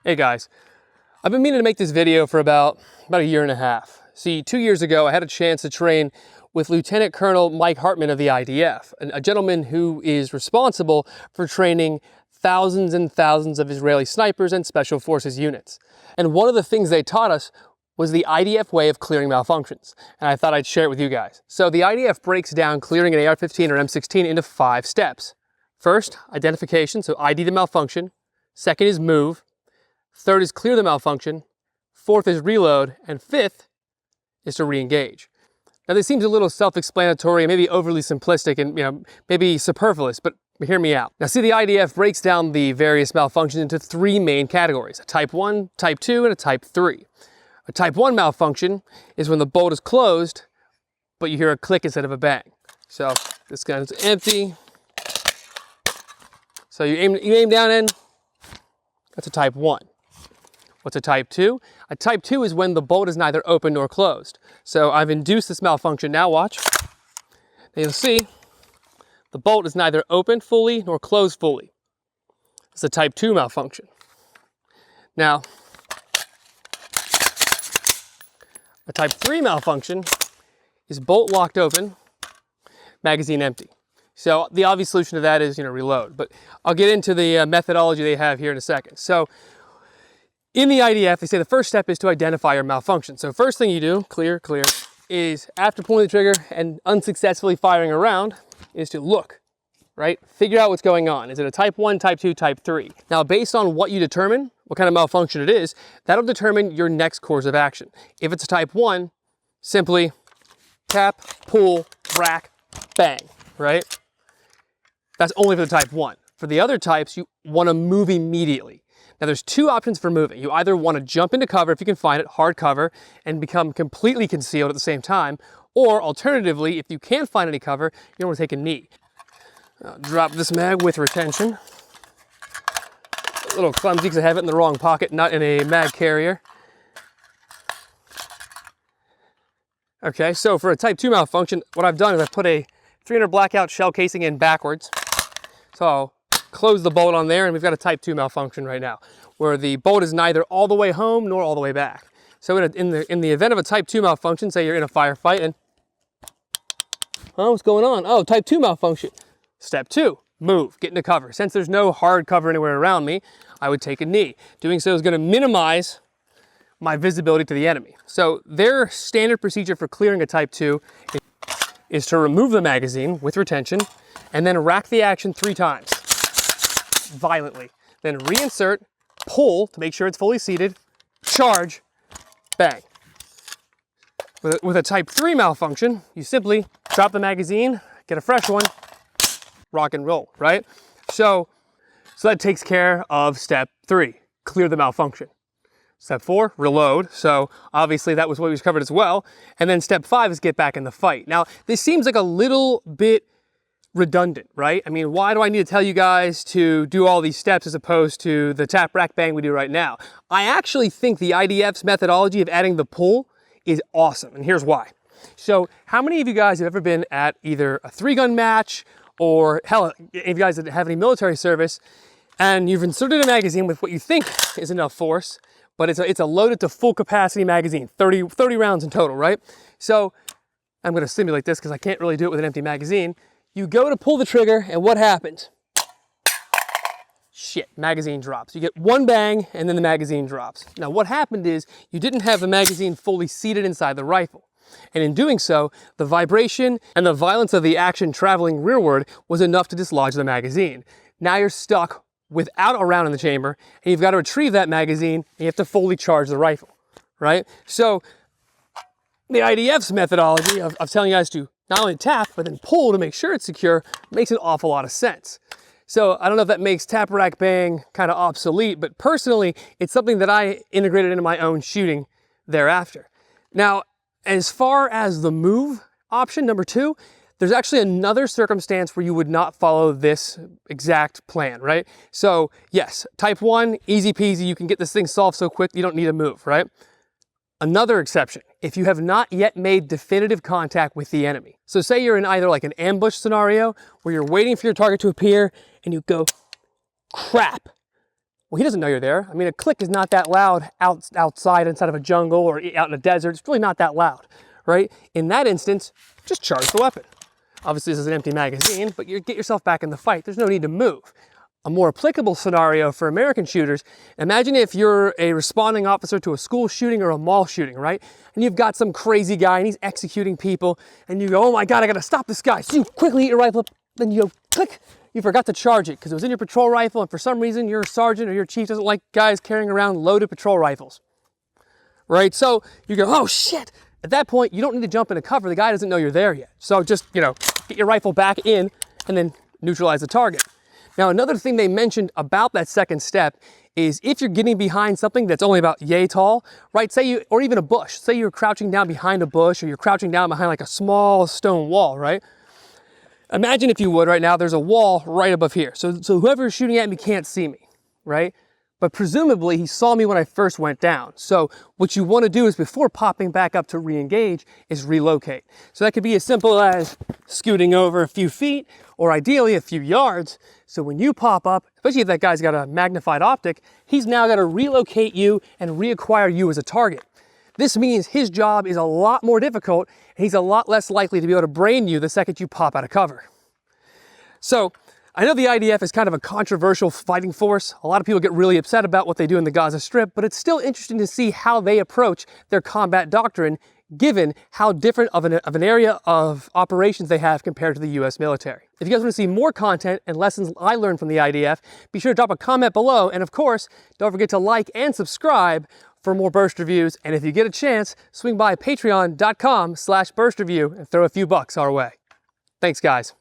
Hey guys, I've been meaning to make this video for about a year and a half. See, 2 years ago, I had a chance to train with Lieutenant Colonel Mike Hartman of the IDF, a gentleman who is responsible for training thousands and thousands of Israeli snipers and special forces units. And one of the things they taught us was the IDF way of clearing malfunctions. And I thought I'd share it with you guys. So the IDF breaks down clearing an AR-15 or M16 into 5 steps. First, identification, so ID the malfunction. Second is move. Third is clear the malfunction. Fourth is reload. And fifth is to re-engage. Now this seems a little self-explanatory, maybe overly simplistic and maybe superfluous, but hear me out. Now see, the IDF breaks down the various malfunctions into 3 main categories: a type 1, type 2, and a type 3. A type 1 malfunction is when the bolt is closed, but you hear a click instead of a bang. So this gun is empty. So you aim down in, that's a type 1. What's a type 2? A type 2 is when the bolt is neither open nor closed. So I've induced this malfunction. Now watch. Now you'll see the bolt is neither open fully nor closed fully. It's a type 2 malfunction. Now, a type 3 malfunction is bolt locked open, magazine empty. So the obvious solution to that is, reload. But I'll get into the methodology they have here in a second. So in the IDF, they say the first step is to identify your malfunction. So first thing you do, clear, is after pulling the trigger and unsuccessfully firing a round, is to look, right? Figure out what's going on. Is it a type 1, type 2, type 3? Now, based on what you determine, what kind of malfunction it is, that'll determine your next course of action. If it's a type 1, simply tap, pull, rack, bang, right? That's only for the type 1. For the other types, you want to move immediately. Now there's 2 options for moving. You either want to jump into cover if you can find it, hard cover, and become completely concealed at the same time, or alternatively, if you can't find any cover, you want to take a knee. Drop this mag with retention. A little clumsy because I have it in the wrong pocket, not in a mag carrier. Okay, so for a type 2 malfunction, what I've done is I've put a 300 blackout shell casing in backwards. So I'll close the bolt on there, and we've got a type 2 malfunction right now, where the bolt is neither all the way home nor all the way back. So in the event of a type 2 malfunction, say you're in a firefight and, what's going on? Oh, type 2 malfunction. Step 2, move, get into cover. Since there's no hard cover anywhere around me, I would take a knee. Doing so is going to minimize my visibility to the enemy. So their standard procedure for clearing a type 2 is to remove the magazine with retention and then rack the action 3 times. Violently. Then reinsert, pull to make sure it's fully seated, charge, bang. With a type 3 malfunction, you simply drop the magazine, get a fresh one, rock and roll, right? So that takes care of step 3, clear the malfunction. Step 4, reload. So obviously that was what was covered as well. And then step 5 is get back in the fight. Now, this seems like a little bit redundant, right? I mean, why do I need to tell you guys to do all these steps as opposed to the tap, rack, bang we do right now? I actually think the IDF's methodology of adding the pull is awesome, and here's why. So how many of you guys have ever been at either a 3-gun match or, hell, any of you guys that have any military service, and you've inserted a magazine with what you think is enough force, but it's a loaded to full capacity magazine, 30 rounds in total, right? So I'm gonna simulate this because I can't really do it with an empty magazine. You go to pull the trigger, and what happens? Shit, magazine drops. You get 1 bang, and then the magazine drops. Now, what happened is you didn't have the magazine fully seated inside the rifle. And in doing so, the vibration and the violence of the action traveling rearward was enough to dislodge the magazine. Now you're stuck without a round in the chamber, and you've got to retrieve that magazine, and you have to fully charge the rifle, right? So the IDF's methodology of telling you guys to not only tap, but then pull to make sure it's secure makes an awful lot of sense. So I don't know if that makes tap, rack, bang kind of obsolete, but personally, it's something that I integrated into my own shooting thereafter. Now, as far as the move option, number 2, there's actually another circumstance where you would not follow this exact plan, right? So yes, type 1, easy peasy, you can get this thing solved so quick, you don't need to move, right? Another exception, if you have not yet made definitive contact with the enemy. So say you're in either like an ambush scenario where you're waiting for your target to appear and you go, crap, Well, he doesn't know you're there. I mean, a click is not that loud outside inside of a jungle or out in a desert. It's really not that loud, right? In that instance, just charge the weapon. Obviously, this is an empty magazine, but you get yourself back in the fight. There's no need to move. A more applicable scenario for American shooters, imagine if you're a responding officer to a school shooting or a mall shooting, right? And you've got some crazy guy and he's executing people and you go, oh my God, I gotta stop this guy. So you quickly hit your rifle up, then you go click, you forgot to charge it because it was in your patrol rifle and for some reason your sergeant or your chief doesn't like guys carrying around loaded patrol rifles, right? So you go, oh shit. At that point, you don't need to jump into cover. The guy doesn't know you're there yet. So just, get your rifle back in and then neutralize the target. Now, another thing they mentioned about that second step is if you're getting behind something that's only about yay tall, right? Or even a bush. Say you're crouching down behind a bush or you're crouching down behind like a small stone wall, right? Imagine if you would right now, there's a wall right above here. So whoever's shooting at me can't see me, right? But presumably he saw me when I first went down. So what you want to do is before popping back up to re-engage is relocate. So that could be as simple as scooting over a few feet or ideally a few yards. So when you pop up, especially if that guy's got a magnified optic, he's now got to relocate you and reacquire you as a target. This means his job is a lot more difficult and he's a lot less likely to be able to brain you the second you pop out of cover. So I know the IDF is kind of a controversial fighting force. A lot of people get really upset about what they do in the Gaza Strip, but it's still interesting to see how they approach their combat doctrine given how different of an area of operations they have compared to the US military. If you guys want to see more content and lessons I learned from the IDF, be sure to drop a comment below. And of course, don't forget to like and subscribe for more burst reviews. And if you get a chance, swing by patreon.com/burstreview and throw a few bucks our way. Thanks, guys.